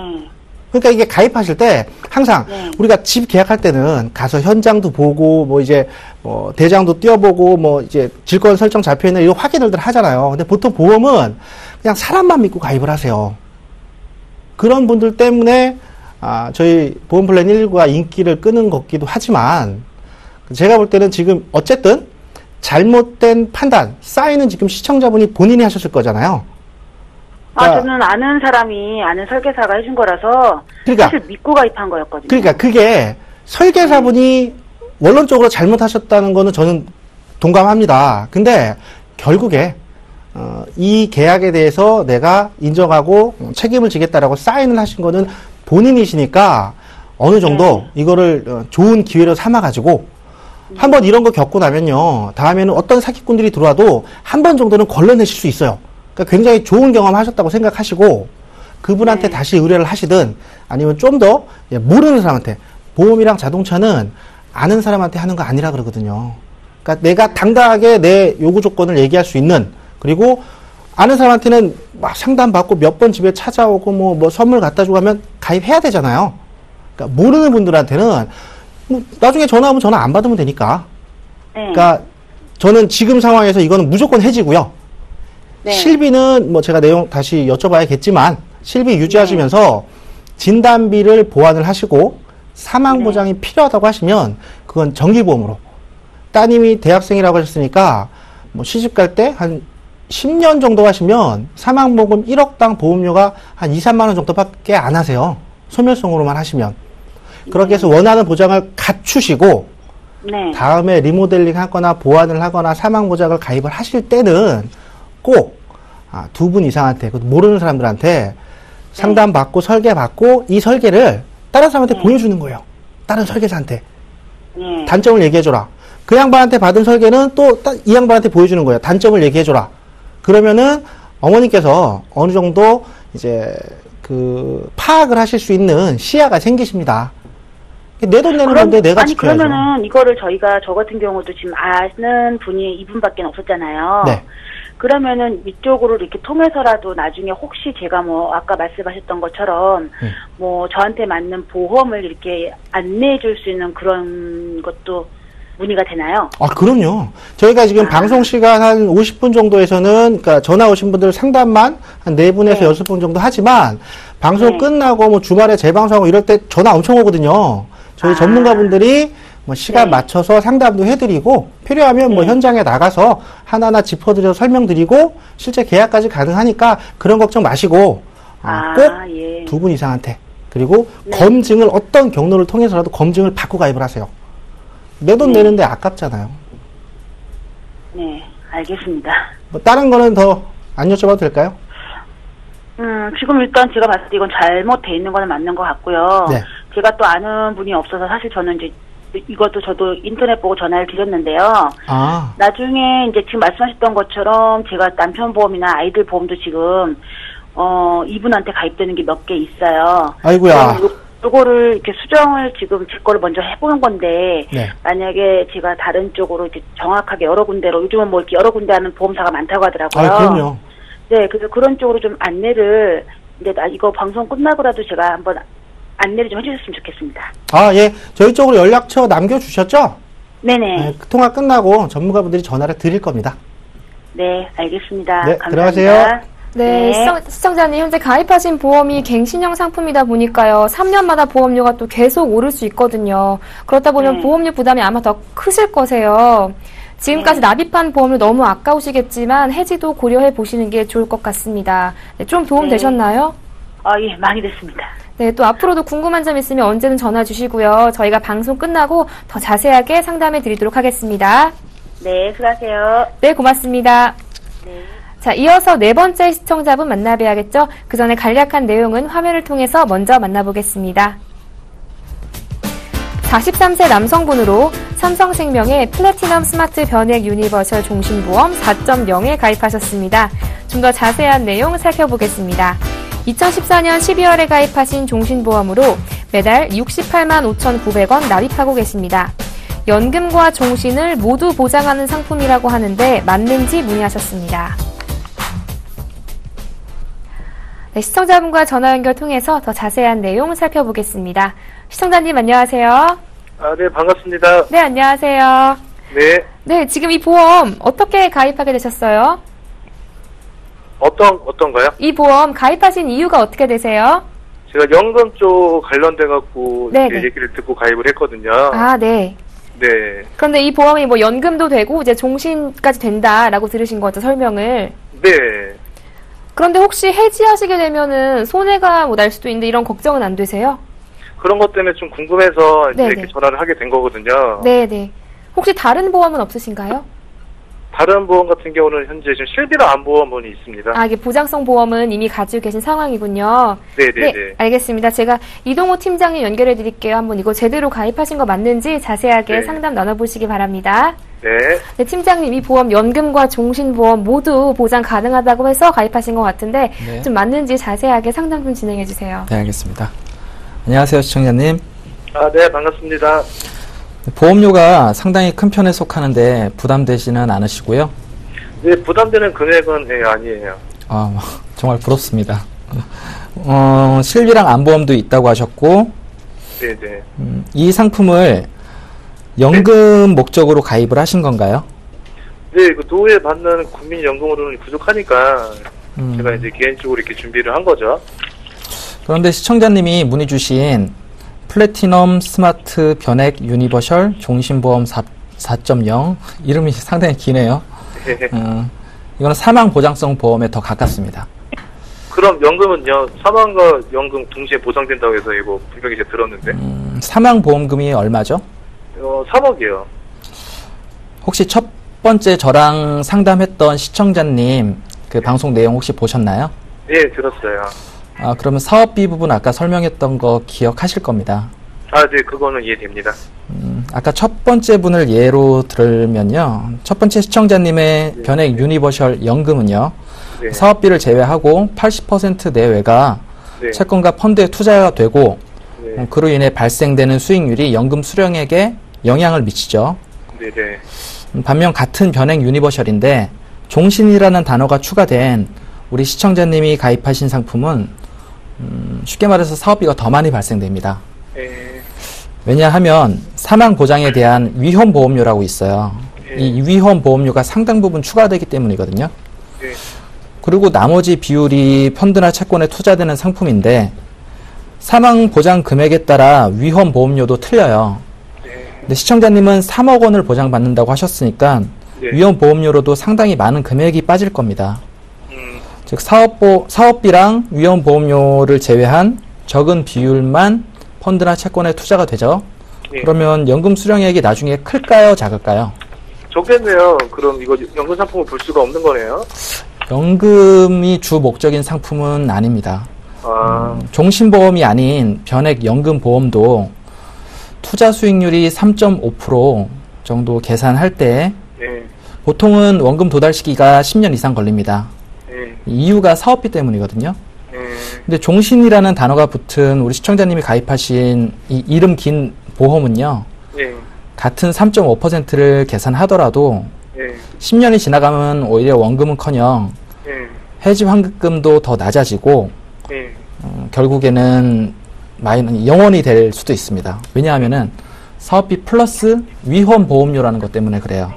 그러니까 이게 가입하실 때 항상 우리가 집 계약할 때는 가서 현장도 보고 뭐 이제 뭐 대장도 띄워보고 뭐 이제 질권 설정 잡혀 있는 이런 확인을 하잖아요. 근데 보통 보험은 그냥 사람만 믿고 가입을 하세요. 그런 분들 때문에 저희 보험 플랜 119가 인기를 끄는 것기도 하지만 제가 볼 때는 지금 어쨌든 잘못된 판단, 사인은 지금 시청자분이 본인이 하셨을 거잖아요. 그러니까, 저는 아는 사람이, 아는 설계사가 해준 거라서, 그러니까, 사실 믿고 가입한 거였거든요. 그러니까 그게 설계사분이 원론적으로 잘못하셨다는 거는 저는 동감합니다. 근데 결국에 이 계약에 대해서 내가 인정하고 책임을 지겠다라고 사인을 하신 거는 본인이시니까 어느 정도 이거를 좋은 기회로 삼아가지고 한번 이런 거 겪고 나면요. 다음에는 어떤 사기꾼들이 들어와도 한 번 정도는 걸러내실 수 있어요. 그러니까 굉장히 좋은 경험 하셨다고 생각하시고 그분한테 다시 의뢰를 하시든 아니면 좀 더 모르는 사람한테 보험이랑 자동차는 아는 사람한테 하는 거 아니라 그러거든요. 그러니까 내가 당당하게 내 요구 조건을 얘기할 수 있는 그리고 아는 사람한테는 막 상담받고 몇 번 집에 찾아오고 뭐 선물 갖다 주고 하면 가입해야 되잖아요. 그러니까 모르는 분들한테는 뭐 나중에 전화하면 전화 안 받으면 되니까. 그러니까 저는 지금 상황에서 이거는 무조건 해지고요. 실비는 뭐 제가 내용 다시 여쭤봐야겠지만 실비 유지하시면서 진단비를 보완을 하시고 사망보장이 필요하다고 하시면 그건 정기보험으로. 따님이 대학생이라고 하셨으니까 뭐 시집 갈 때 한 10년 정도 하시면 사망보험 1억당 보험료가 한 2, 3만 원 정도밖에 안 하세요. 소멸성으로만 하시면. 그렇게 해서 원하는 보장을 갖추시고 네. 다음에 리모델링 하거나 보완을 하거나 사망보장을 가입을 하실 때는 꼭 두 분 이상한테, 모르는 사람들한테 상담받고 설계받고 이 설계를 다른 사람한테 보여주는 거예요. 다른 설계사한테. 단점을 얘기해줘라. 그 양반한테 받은 설계는 또 이 양반한테 보여주는 거예요. 단점을 얘기해줘라. 그러면은 어머니께서 어느 정도 이제 파악을 하실 수 있는 시야가 생기십니다. 내 돈 내는 건데 내가 지켜야죠. 그러면은 이거를 저 같은 경우도 지금 아는 분이 이분밖에 없었잖아요. 네. 그러면은 이쪽으로 이렇게 통해서라도 나중에 혹시 제가 아까 말씀하셨던 것처럼 저한테 맞는 보험을 이렇게 안내해 줄 수 있는 그런 것도 문의가 되나요? 그럼요. 저희가 지금 방송 시간 한 50분 정도에서는, 그러니까 전화 오신 분들 상담만 한 4분에서 6분 정도 하지만, 방송 끝나고 주말에 재방송하고 이럴 때 전화 엄청 오거든요. 저희 전문가분들이 시간 맞춰서 상담도 해드리고, 필요하면 현장에 나가서 하나하나 짚어드려서 설명드리고, 실제 계약까지 가능하니까 그런 걱정 마시고, 꼭 두 분 이상한테, 그리고 검증을 어떤 경로를 통해서라도 검증을 받고 가입을 하세요. 내 돈 내는데 아깝잖아요. 네, 알겠습니다. 다른 거는 더 안 여쭤봐도 될까요? 지금 일단 제가 봤을 때 이건 잘못돼 있는 거는 맞는 것 같고요. 네. 제가 또 아는 분이 없어서 사실 저는 이제 이것도 저도 인터넷 보고 전화를 드렸는데요. 나중에 이제 지금 말씀하셨던 것처럼 제가 남편 보험이나 아이들 보험도 지금 이분한테 가입되는 게 몇 개 있어요. 아이고야. 요거를 이렇게 수정을 지금 제 거를 먼저 해보는 건데, 만약에 제가 다른 쪽으로 이렇게 정확하게 여러 군데로, 요즘은 이렇게 여러 군데 하는 보험사가 많다고 하더라고요. 그럼요. 네, 그래서 그런 쪽으로 좀 안내를, 이제 이거 방송 끝나고라도 제가 한번 안내를 좀 해주셨으면 좋겠습니다. 예. 저희 쪽으로 연락처 남겨주셨죠? 네네. 통화 끝나고 전문가분들이 전화를 드릴 겁니다. 네, 알겠습니다. 네, 감사합니다. 들어가세요. 네, 시청자님 현재 가입하신 보험이 갱신형 상품이다 보니까요. 3년마다 보험료가 또 계속 오를 수 있거든요. 그렇다 보면 보험료 부담이 아마 더 크실 거세요. 지금까지 납입한 보험료 너무 아까우시겠지만 해지도 고려해 보시는 게 좋을 것 같습니다. 네, 좀 도움 되셨나요? 예, 많이 됐습니다. 네, 또 앞으로도 궁금한 점 있으면 언제든 전화 주시고요. 저희가 방송 끝나고 더 자세하게 상담해 드리도록 하겠습니다. 네, 수고하세요. 네, 고맙습니다. 네. 자, 이어서 네 번째 시청자분 만나봐야겠죠? 그 전에 간략한 내용은 화면을 통해서 먼저 만나보겠습니다. 43세 남성분으로 삼성생명의 플래티넘 스마트 변액 유니버셜 종신보험 4.0에 가입하셨습니다. 좀 더 자세한 내용 살펴보겠습니다. 2014년 12월에 가입하신 종신보험으로 매달 68만 5,900원 납입하고 계십니다. 연금과 종신을 모두 보장하는 상품이라고 하는데 맞는지 문의하셨습니다. 네, 시청자분과 전화 연결 통해서 더 자세한 내용 살펴보겠습니다. 시청자님 안녕하세요. 네, 반갑습니다. 네, 안녕하세요. 네. 네, 지금 이 보험 어떻게 가입하게 되셨어요? 어떤가요? 이 보험 가입하신 이유가 어떻게 되세요? 제가 연금 쪽 관련돼갖고 얘기를 듣고 가입을 했거든요. 네. 네. 그런데 이 보험이 연금도 되고 이제 종신까지 된다라고 들으신 거죠, 설명을? 네. 그런데 혹시 해지하시게 되면은 손해가 날 수도 있는데 이런 걱정은 안 되세요? 그런 것 때문에 좀 궁금해서 이제 이렇게 전화를 하게 된 거거든요. 네네. 혹시 다른 보험은 없으신가요? 다른 보험 같은 경우는 현재 지금 실비랑 안보험원이 있습니다. 이게 보장성 보험은 이미 가지고 계신 상황이군요. 네네네. 네, 알겠습니다. 제가 이동호 팀장님 연결해 드릴게요. 한번 이거 제대로 가입하신 거 맞는지 자세하게 상담 나눠보시기 바랍니다. 네. 네, 팀장님 이 보험 연금과 종신보험 모두 보장 가능하다고 해서 가입하신 것 같은데 좀 맞는지 자세하게 상담 좀 진행해 주세요. 네, 알겠습니다. 안녕하세요, 시청자님. 네, 반갑습니다. 보험료가 상당히 큰 편에 속하는데 부담되지는 않으시고요? 네, 부담되는 금액은 아니에요. 정말 부럽습니다. 실비랑 안보험도 있다고 하셨고, 네네. 이 상품을 연금 목적으로 가입을 하신 건가요? 네, 노후에 받는 국민연금으로는 부족하니까 제가 이제 개인적으로 이렇게 준비를 한 거죠. 그런데 시청자님이 문의 주신 플래티넘 스마트 변액 유니버셜 종신보험 4.0 이름이 상당히 기네요. 이거는 사망 보장성 보험에 더 가깝습니다. 그럼 연금은요? 사망과 연금 동시에 보장된다고 해서 이거 분명히 이제 들었는데. 사망 보험금이 얼마죠? 3억이요. 혹시 첫 번째 저랑 상담했던 시청자님 그 방송 내용 혹시 보셨나요? 네, 들었어요. 그러면 사업비 부분 아까 설명했던 거 기억하실 겁니다. 네, 그거는 이해됩니다. 아까 첫 번째 분을 예로 들면요. 첫 번째 시청자님의 네. 변액 유니버셜 연금은요. 네. 사업비를 제외하고 80% 내외가 네. 채권과 펀드에 투자가 되고 네. 그로 인해 발생되는 수익률이 연금 수령액에 영향을 미치죠. 네네. 반면 같은 변액 유니버셜인데 종신이라는 단어가 추가된 우리 시청자님이 가입하신 상품은 쉽게 말해서 사업비가 더 많이 발생됩니다. 네. 왜냐하면 사망보장에 대한 위험보험료라고 있어요. 네. 이 위험보험료가 상당 부분 추가되기 때문이거든요. 네. 그리고 나머지 비율이 펀드나 채권에 투자되는 상품인데 사망보장 금액에 따라 위험보험료도 틀려요. 근데 시청자님은 3억 원을 보장받는다고 하셨으니까 네. 위험보험료로도 상당히 많은 금액이 빠질 겁니다. 즉 사업비랑 위험보험료를 제외한 적은 비율만 펀드나 채권에 투자가 되죠. 네. 그러면 연금 수령액이 나중에 클까요, 작을까요? 적겠네요. 그럼 이거 연금 상품을 볼 수가 없는 거네요. 연금이 주 목적인 상품은 아닙니다. 종신보험이 아닌 변액 연금보험도 투자 수익률이 3.5% 정도 계산할 때 네. 보통은 원금 도달 시기가 10년 이상 걸립니다. 네. 이유가 사업비 때문이거든요. 네. 근데 종신이라는 단어가 붙은 우리 시청자님이 가입하신 이 이름 긴 보험은요. 네. 같은 3.5%를 계산하더라도 네. 10년이 지나가면 오히려 원금은커녕 네. 해지 환급금도 더 낮아지고 네. 결국에는 영원이 될 수도 있습니다. 왜냐하면은 사업비 플러스 위험보험료라는 것 때문에 그래요.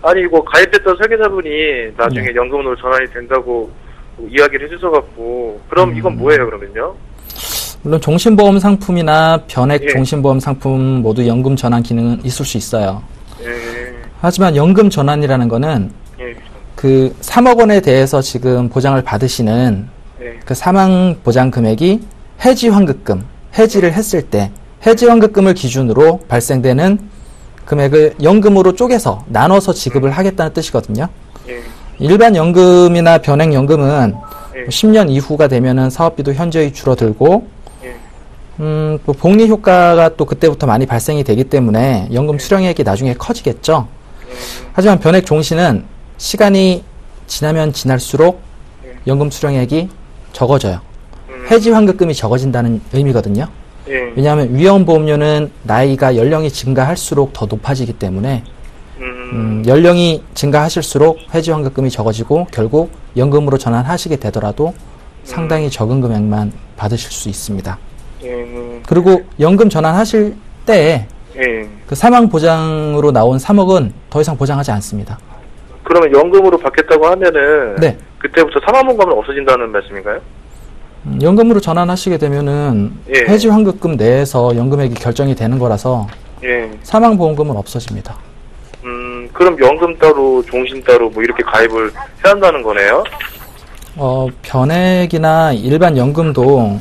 아니 이거 가입했던 설계사분이 나중에 네. 연금으로 전환이 된다고 이야기를 해주셔갖고 그럼 이건 뭐예요 그러면요? 물론 종신보험 상품이나 변액 예. 종신보험 상품 모두 연금 전환 기능은 있을 수 있어요. 예. 하지만 연금 전환이라는 거는 예. 그 3억 원에 대해서 지금 보장을 받으시는 예. 그 사망 보장 금액이 해지 환급금, 해지를 했을 때 해지 환급금을 기준으로 발생되는 금액을 연금으로 쪼개서 나눠서 지급을 하겠다는 뜻이거든요. 예. 일반 연금이나 변액 연금은 예. 10년 이후가 되면은 사업비도 현저히 줄어들고 예. 또 복리 효과가 또 그때부터 많이 발생이 되기 때문에 연금 수령액이 나중에 커지겠죠. 하지만 변액 종신은 시간이 지나면 지날수록 연금 수령액이 적어져요. 해지 환급금이 적어진다는 의미거든요. 예. 왜냐하면 위험보험료는 나이가 연령이 증가할수록 더 높아지기 때문에 연령이 증가하실수록 해지 환급금이 적어지고 결국 연금으로 전환하시게 되더라도 상당히 적은 금액만 받으실 수 있습니다. 그리고 연금 전환하실 때 그 사망보장으로 나온 3억은 더 이상 보장하지 않습니다. 그러면 연금으로 받겠다고 하면은 네. 그때부터 사망보험은 없어진다는 말씀인가요? 연금으로 전환하시게 되면은 예. 해지 환급금 내에서 연금액이 결정이 되는 거라서 예. 사망보험금은 없어집니다. 그럼 연금 따로 종신 따로 뭐 이렇게 가입을 해야 한다는 거네요? 변액이나 일반 연금도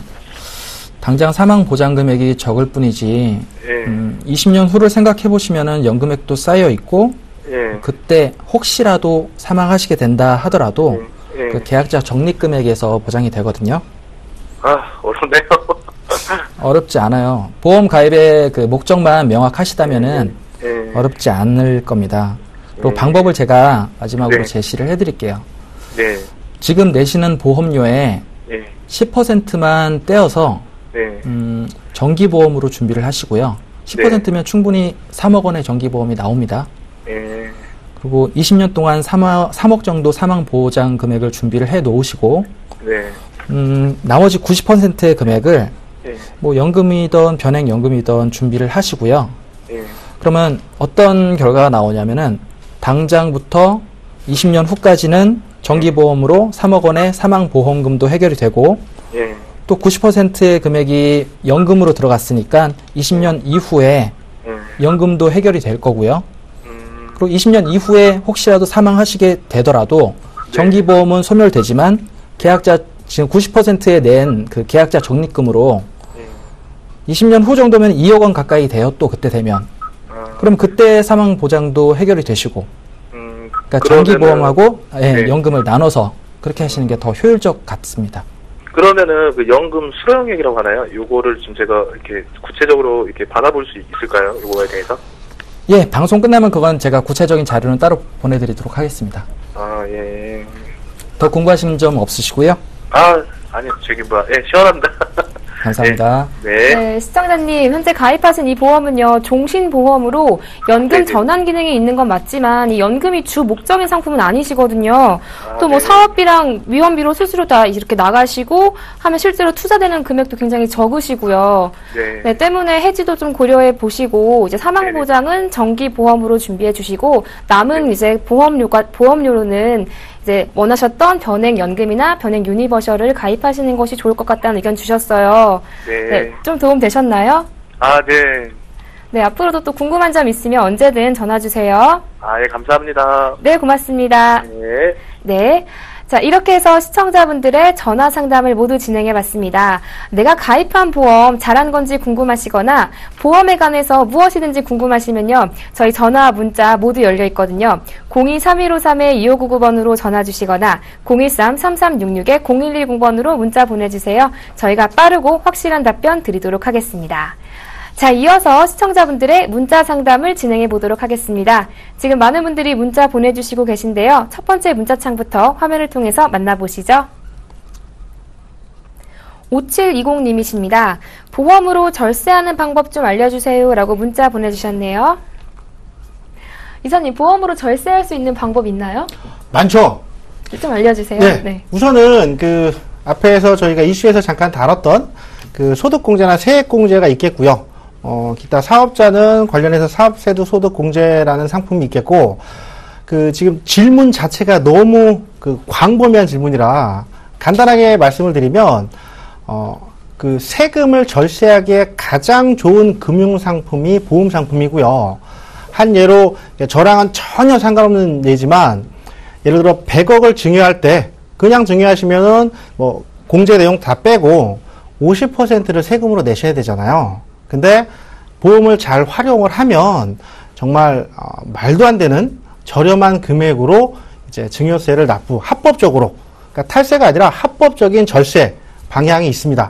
당장 사망보장금액이 적을 뿐이지 예. 20년 후를 생각해 보시면은 연금액도 쌓여 있고 예. 그때 혹시라도 사망하시게 된다 하더라도 예. 그 계약자 적립금액에서 보장이 되거든요. 어렵네요. 어렵지 않아요. 보험 가입의 그 목적만 명확하시다면은 예. 어렵지 않을 겁니다. 그리고 예. 방법을 제가 마지막으로 네. 제시를 해드릴게요. 네. 지금 내시는 보험료에 예. 10%만 떼어서 네. 정기보험으로 준비를 하시고요. 10%면 충분히 3억 원의 정기보험이 나옵니다. 예. 그리고 20년 동안 3억 정도 사망보장 금액을 준비를 해 놓으시고 네. 나머지 90%의 금액을 예. 뭐 연금이든 변액연금이든 준비를 하시고요. 예. 그러면 어떤 결과가 나오냐면은 당장부터 20년 후까지는 정기보험으로 3억 원의 사망보험금도 해결이 되고 예. 또 90%의 금액이 연금으로 들어갔으니까 20년 이후에 연금도 해결이 될 거고요. 그리고 20년 이후에 혹시라도 사망하시게 되더라도 정기보험은 소멸되지만 계약자 지금 90%에 낸 그 계약자 적립금으로 20년 후 정도면 2억 원 가까이 돼요. 또 그때 되면. 그럼 그럼 그때 사망 보장도 해결이 되시고, 그러니까 장기 보험하고 네. 연금을 나눠서 그렇게 하시는 게 더 효율적 같습니다. 그러면은 그 연금 수령액이라고 하나요? 요거를 좀 제가 이렇게 구체적으로 이렇게 받아볼 수 있을까요? 요거에 대해서? 예, 방송 끝나면 그건 제가 구체적인 자료는 따로 보내드리도록 하겠습니다. 아, 예. 더 궁금하신 점 없으시고요? 아니요, 시원합니다. 감사합니다. 네. 네, 시청자님, 현재 가입하신 이 보험은요, 종신보험으로 연금 전환 기능이 있는 건 맞지만, 이 연금이 주 목적인 상품은 아니시거든요. 또 뭐 사업비랑 위험비로 수수료 다 이렇게 나가시고 하면 실제로 투자되는 금액도 굉장히 적으시고요. 네, 때문에 해지도 좀 고려해 보시고, 이제 사망보장은 정기보험으로 준비해 주시고, 남은 이제 보험료로는 이제 원하셨던 변액연금이나 변액유니버셜을 가입하시는 것이 좋을 것 같다는 의견 주셨어요. 네, 좀 도움 되셨나요? 네. 네, 앞으로도 또 궁금한 점 있으면 언제든 전화 주세요. 예, 감사합니다. 네, 고맙습니다. 네. 네. 자, 이렇게 해서 시청자분들의 전화 상담을 모두 진행해 봤습니다. 내가 가입한 보험 잘한 건지 궁금하시거나 보험에 관해서 무엇이든지 궁금하시면요. 저희 전화, 문자 모두 열려 있거든요. 02-3153-2599번으로 전화 주시거나 013-3366-0110번으로 문자 보내주세요. 저희가 빠르고 확실한 답변 드리도록 하겠습니다. 자, 이어서 시청자분들의 문자 상담을 진행해 보도록 하겠습니다. 지금 많은 분들이 문자 보내주시고 계신데요. 첫 번째 문자창부터 화면을 통해서 만나보시죠. 5720님이십니다. 보험으로 절세하는 방법 좀 알려주세요 라고 문자 보내주셨네요. 이사님, 보험으로 절세할 수 있는 방법 있나요? 많죠. 좀 알려주세요. 네. 우선은 그 앞에서 저희가 이슈에서 잠깐 다뤘던 그 소득공제나 세액공제가 있겠고요. 기타 사업자는 관련해서 사업세도 소득공제라는 상품이 있겠고, 그 지금 질문 자체가 너무 그 광범위한 질문이라 간단하게 말씀을 드리면, 그 세금을 절세하기에 가장 좋은 금융상품이 보험상품이고요. 한 예로 저랑은 전혀 상관없는 예지만, 예를 들어 100억을 증여할 때 그냥 증여하시면은 뭐 공제 내용 다 빼고 50%를 세금으로 내셔야 되잖아요. 근데 보험을 잘 활용을 하면 정말 말도 안 되는 저렴한 금액으로 이제 증여세를 합법적으로, 그러니까 탈세가 아니라 합법적인 절세 방향이 있습니다.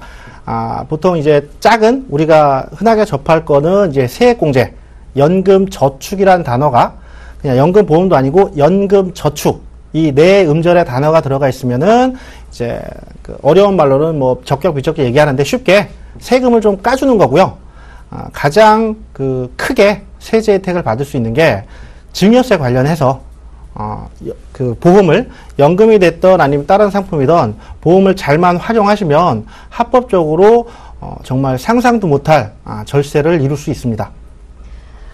보통 이제 작은 우리가 흔하게 접할 거는 이제 세액공제, 연금저축이라는 단어가 그냥 연금보험도 아니고 연금저축, 이 네 음절의 단어가 들어가 있으면은 이제 그 어려운 말로는 뭐 적격 비적격 얘기하는데 쉽게 세금을 좀 까주는 거고요. 가장 그 크게 세제 혜택을 받을 수 있는 게 증여세 관련해서 그 보험을 연금이 됐던 아니면 다른 상품이든 보험을 잘만 활용하시면 합법적으로 정말 상상도 못할 절세를 이룰 수 있습니다.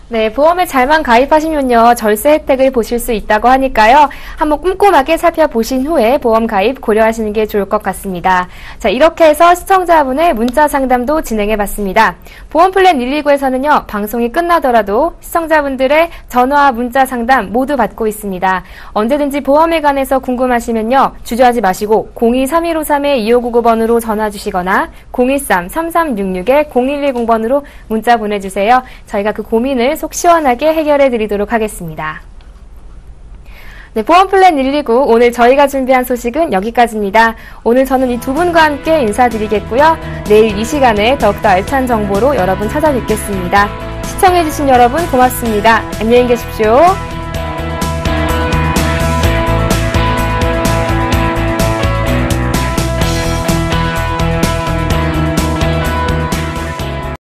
네, 보험에 잘만 가입하시면요, 절세 혜택을 보실 수 있다고 하니까요, 한번 꼼꼼하게 살펴보신 후에 보험 가입 고려하시는 게 좋을 것 같습니다. 자, 이렇게 해서 시청자분의 문자 상담도 진행해봤습니다. 보험플랜 129에서는요, 방송이 끝나더라도 시청자분들의 전화, 문자 상담 모두 받고 있습니다. 언제든지 보험에 관해서 궁금하시면요, 주저하지 마시고 02-3153-2599번으로 전화 주시거나 013-3366-0110번으로 문자 보내주세요. 저희가 그 고민을 속 시원하게 해결해 드리도록 하겠습니다. 네, 보험플랜 129 오늘 저희가 준비한 소식은 여기까지입니다. 오늘 저는 이 두 분과 함께 인사드리겠고요. 내일 이 시간에 더욱더 알찬 정보로 여러분 찾아뵙겠습니다. 시청해주신 여러분 고맙습니다. 안녕히 계십시오.